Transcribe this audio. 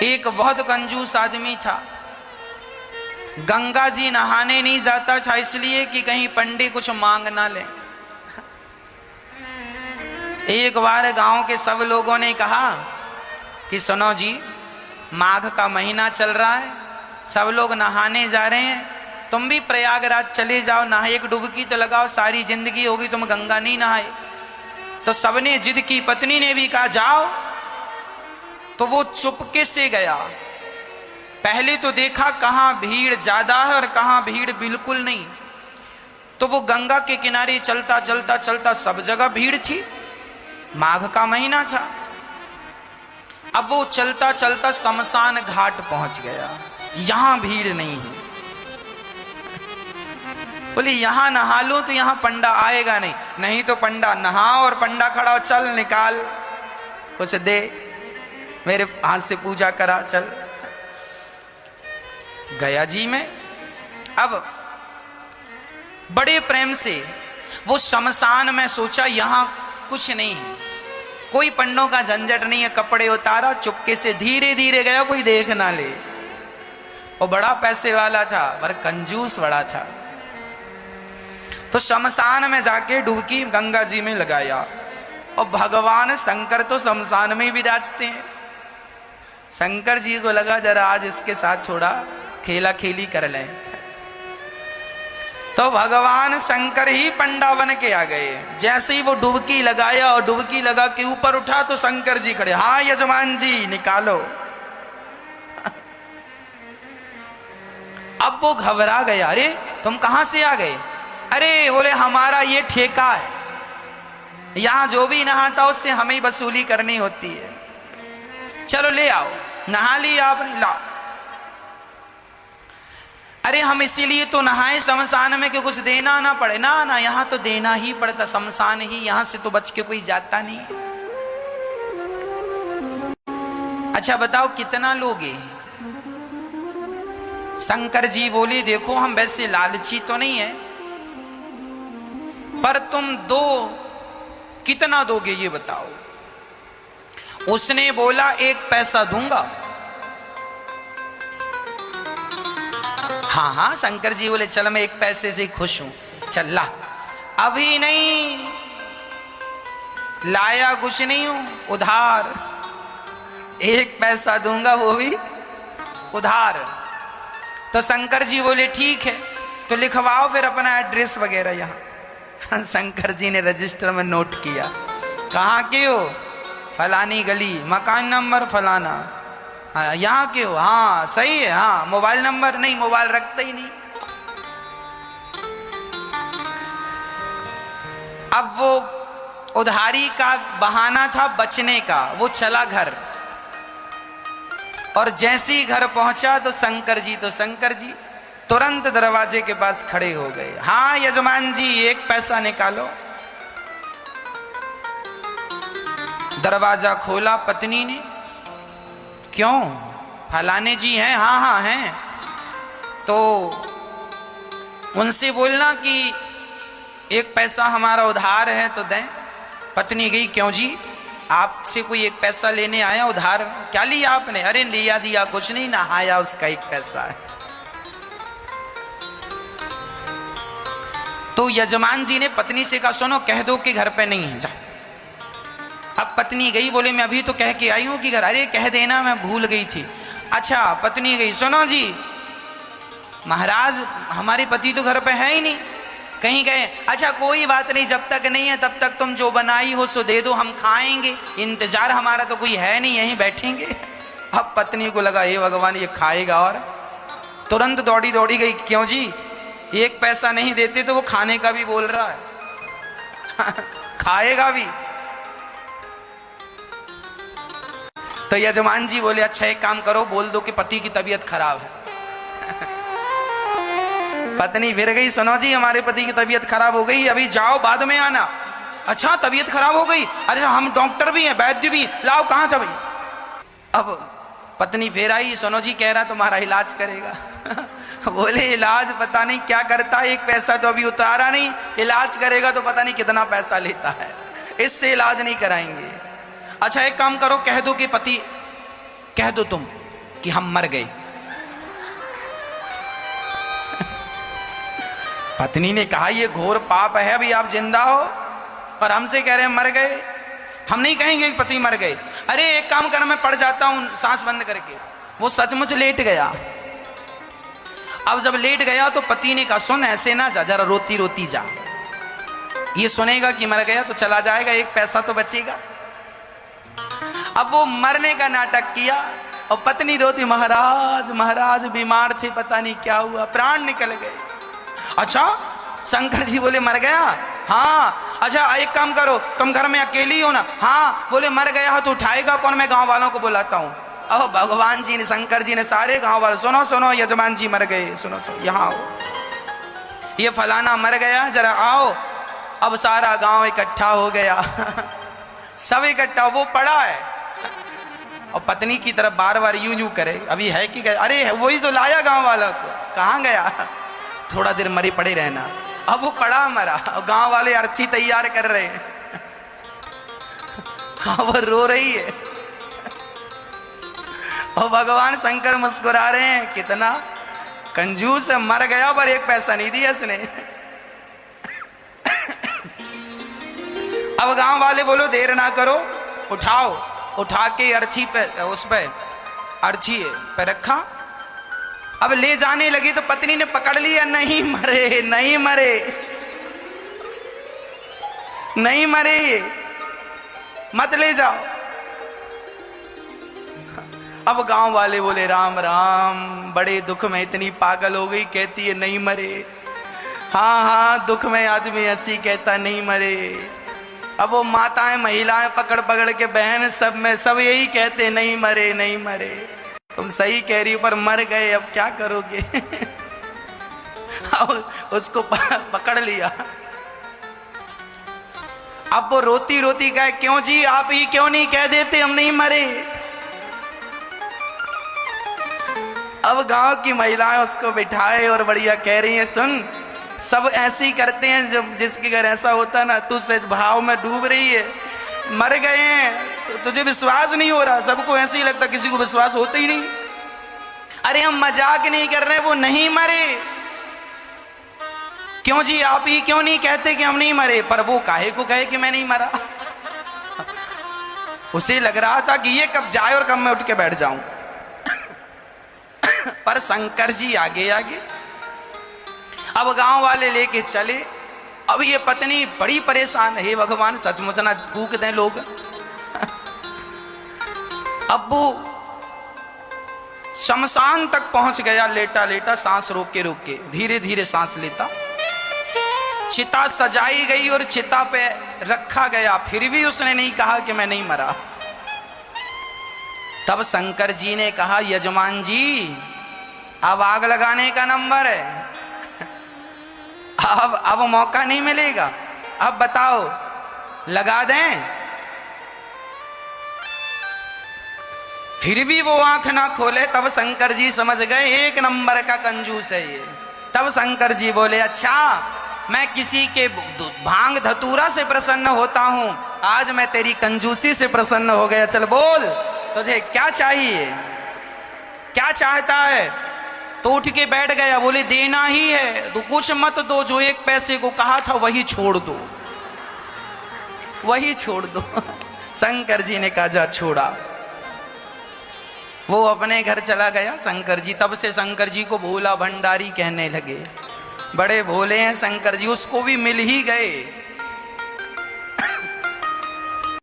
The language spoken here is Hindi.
एक बहुत कंजूस आदमी था, गंगा जी नहाने नहीं जाता था इसलिए कि कहीं पंडित कुछ मांग ना ले। एक बार गांव के सब लोगों ने कहा कि सुनो जी, माघ का महीना चल रहा है, सब लोग नहाने जा रहे हैं, तुम भी प्रयागराज चले जाओ, नहाए एक डुबकी तो लगाओ, सारी जिंदगी होगी तुम गंगा नहीं नहाए। तो सबने जिद की, पत्नी ने भी कहा जाओ। तो वो चुपके से गया। पहले तो देखा कहाँ भीड़ ज्यादा है और कहाँ भीड़ बिल्कुल नहीं। तो वो गंगा के किनारे चलता चलता चलता, सब जगह भीड़ थी, माघ का महीना था। अब वो चलता चलता शमशान घाट पहुंच गया, यहां भीड़ नहीं है। बोले यहां नहा लो तो यहां पंडा आएगा नहीं, नहीं तो पंडा नहा और पंडा खड़ा हो, चल निकाल कुछ दे, मेरे हाथ से पूजा करा, चल। गया जी में। अब बड़े प्रेम से वो शमशान में सोचा यहां कुछ नहीं है, कोई पंडों का झंझट नहीं है, कपड़े उतारा, चुपके से धीरे धीरे गया, कोई देख ना ले। वो बड़ा पैसे वाला था पर कंजूस बड़ा था। तो शमशान में जाके डुबकी गंगा जी में लगाया और भगवान शंकर तो शमशान में भी विराजते हैं। शंकर जी को लगा जरा आज इसके साथ थोड़ा खेला खेली कर लें। तो भगवान शंकर ही पंडा बन के आ गए। जैसे ही वो डुबकी लगाया और डुबकी लगा के ऊपर उठा तो शंकर जी खड़े, हाँ यजमान जी निकालो। अब वो घबरा गया, अरे तुम कहां से आ गए? अरे बोले हमारा ये ठेका है, यहां जो भी नहाता उससे हमें ही वसूली करनी होती है, चलो ले आओ। नहा लिया आपने, लाओ। अरे हम इसीलिए तो नहाए शमशान में कि कुछ देना ना पड़े। ना ना, यहां तो देना ही पड़ता, शमशान ही, यहां से तो बच के कोई जाता नहीं। अच्छा बताओ कितना लोगे? शंकर जी बोले देखो हम वैसे लालची तो नहीं है, पर तुम दो, कितना दोगे ये बताओ? उसने बोला 1 पैसा दूंगा। हाँ हाँ, शंकर जी बोले चल मैं 1 पैसे से खुश हूं, चल ला। अभी नहीं लाया, कुछ नहीं हूं, उधार 1 पैसा दूंगा, वो भी उधार। तो शंकर जी बोले ठीक है, तो लिखवाओ फिर अपना एड्रेस वगैरह यहाँ। शंकर जी ने रजिस्टर में नोट किया, कहाँ के हो? फलानी गली, मकान नंबर फलाना। हाँ यहाँ के हो? हाँ सही है। हाँ मोबाइल नंबर? नहीं, मोबाइल रखता ही नहीं। अब वो उधारी का बहाना था बचने का, वो चला घर। और जैसे ही घर पहुंचा तो शंकर जी तुरंत दरवाजे के पास खड़े हो गए। हाँ यजमान जी 1 पैसा निकालो। दरवाजा खोला पत्नी ने, क्यों? फलाने जी हैं? हाँ हाँ हैं। तो उनसे बोलना कि 1 पैसा हमारा उधार है तो दें। पत्नी गई, क्यों जी आपसे कोई 1 पैसा लेने आया उधार? क्या लिया आपने? अरे लिया दिया कुछ नहीं, नहाया उसका 1 पैसा है। तो यजमान जी ने पत्नी से कहा सुनो कह दो कि घर पे नहीं है, जा। अब पत्नी गई, बोले मैं अभी तो कह के आई हूं कि घर। अरे कह देना मैं भूल गई थी। अच्छा पत्नी गई, सुनो जी महाराज हमारे पति तो घर पे है ही नहीं, कहीं गए। अच्छा कोई बात नहीं, जब तक नहीं है तब तक तुम जो बनाई हो सो दे दो, हम खाएंगे, इंतजार हमारा तो कोई है नहीं, यहीं बैठेंगे। अब पत्नी को लगा हे भगवान ये खाएगा, और तुरंत दौड़ी दौड़ी गई, क्यों जी 1 पैसा नहीं देते तो वो खाने का भी बोल रहा है खाएगा भी। तो यजमान जी बोले अच्छा एक काम करो, बोल दो कि पति की तबीयत खराब है। पत्नी फिर गई, सुनो जी हमारे पति की तबीयत खराब हो गई, अभी जाओ बाद में आना। अच्छा तबीयत खराब हो गई? अरे हम डॉक्टर भी हैं, वैद्य भी, लाओ कहाँ था भाई? अब पत्नी फिर आई, सुनो जी कह रहा तुम्हारा इलाज करेगा बोले इलाज पता नहीं क्या करता है, 1 पैसा तो अभी उतारा नहीं, इलाज करेगा तो पता नहीं कितना पैसा लेता है, इससे इलाज नहीं कराएंगे। अच्छा एक काम करो, कह दो कि पति, कह दो तुम कि हम मर गए। पत्नी ने कहा ये घोर पाप है, अभी आप जिंदा हो और हमसे कह रहे हैं मर गए। हम नहीं कहेंगे कि पति मर गए। अरे एक काम कर, मैं पड़ जाता हूं सांस बंद करके। वो सचमुच लेट गया। अब जब लेट गया तो पति ने कहा सुन ऐसे ना जा, जरा रोती रोती जा, ये सुनेगा कि मर गया तो चला जाएगा, एक पैसा तो बचेगा। अब वो मरने का नाटक किया और पत्नी रोती, महाराज महाराज बीमार थे, पता नहीं क्या हुआ, प्राण निकल गए। अच्छा, शंकर जी बोले मर गया? हाँ। अच्छा एक काम करो, तुम घर में अकेली हो ना? हाँ। बोले मर गया तो उठाएगा कौन? मैं गांव वालों को बुलाता हूँ। अब भगवान जी ने, शंकर जी ने सारे गांव वाले, सुनो सुनो यजमान जी मर गए, सुनो सुनो यहाँ आओ, ये फलाना मर गया, जरा आओ। अब सारा गांव इकट्ठा हो गया। सब इकट्ठा, वो पड़ा है और पत्नी की तरफ बार बार यूं यूं करे, अभी है कि गया? अरे वही तो लाया गांव वालों को, कहाँ गया? थोड़ा देर मरे पड़े रहना। अब वो पड़ा मरा और गांव वाले अर्थी तैयार कर रहे हैं। हाँ वो रो रही है और भगवान शंकर मुस्कुरा रहे हैं, कितना कंजूस है, मर गया पर एक पैसा नहीं दिया इसने। अब गांव वाले बोलो देर ना करो, उठाओ। उठा के अर्थी पे, उस पे अर्थी पे रखा। अब ले जाने लगी तो पत्नी ने पकड़ लिया, नहीं मरे नहीं मरे नहीं मरे, मत ले जाओ। अब गांव वाले बोले राम राम, बड़े दुख में इतनी पागल हो गई, कहती है नहीं मरे। हाँ हाँ, दुख में आदमी ऐसी कहता नहीं मरे। अब वो माताएं महिलाएं पकड़ पकड़ के, बहन सब में सब यही कहते नहीं मरे नहीं मरे। तुम सही कह रही हो पर मर गए, अब क्या करोगे? अब उसको पकड़ लिया। अब वो रोती रोती कहे क्यों जी, आप ही क्यों नहीं कह देते हम नहीं मरे? अब गांव की महिलाएं उसको बिठाए और बढ़िया कह रही हैं सुन, सब ऐसे ही करते हैं, जब जिसके घर ऐसा होता ना, तू सच भाव में डूब रही है, मर गए हैं तो तुझे विश्वास नहीं हो रहा, सबको ऐसे ही लगता, किसी को विश्वास होता ही नहीं। अरे हम मजाक नहीं कर रहे, वो नहीं मरे। क्यों जी, आप ही क्यों नहीं कहते कि हम नहीं मरे? पर वो काहे को कहे कि मैं नहीं मरा? उसे लग रहा था कि ये कब जाए और कब मैं उठ के बैठ जाऊं। पर शंकर जी आगे आगे। अब गांव वाले लेके चले। अब ये पत्नी बड़ी परेशान है, हे भगवान सचमुच ना फूक दें लोग। अब वो शमशान तक पहुंच गया, लेटा लेटा सांस रोक के धीरे धीरे सांस लेता। चिता सजाई गई और चिता पे रखा गया, फिर भी उसने नहीं कहा कि मैं नहीं मरा। तब शंकर जी ने कहा यजमान जी अब आग लगाने का नंबर है, अब मौका नहीं मिलेगा, अब बताओ लगा दें? फिर भी वो आंख ना खोले। तब शंकर जी समझ गए एक नंबर का कंजूस है ये। तब शंकर जी बोले अच्छा, मैं किसी के भांग धतूरा से प्रसन्न होता हूं, आज मैं तेरी कंजूसी से प्रसन्न हो गया। चल बोल तुझे क्या चाहिए, क्या चाहता है? तो उठ के बैठ गया। बोले देना ही है तो कुछ मत दो, जो एक पैसे को कहा था वही छोड़ दो, वही छोड़ दो। शंकर जी ने कहा जा छोड़ा। वो अपने घर चला गया शंकर जी। तब से शंकर जी को भोला भंडारी कहने लगे, बड़े भोले हैं शंकर जी। उसको भी मिल ही गए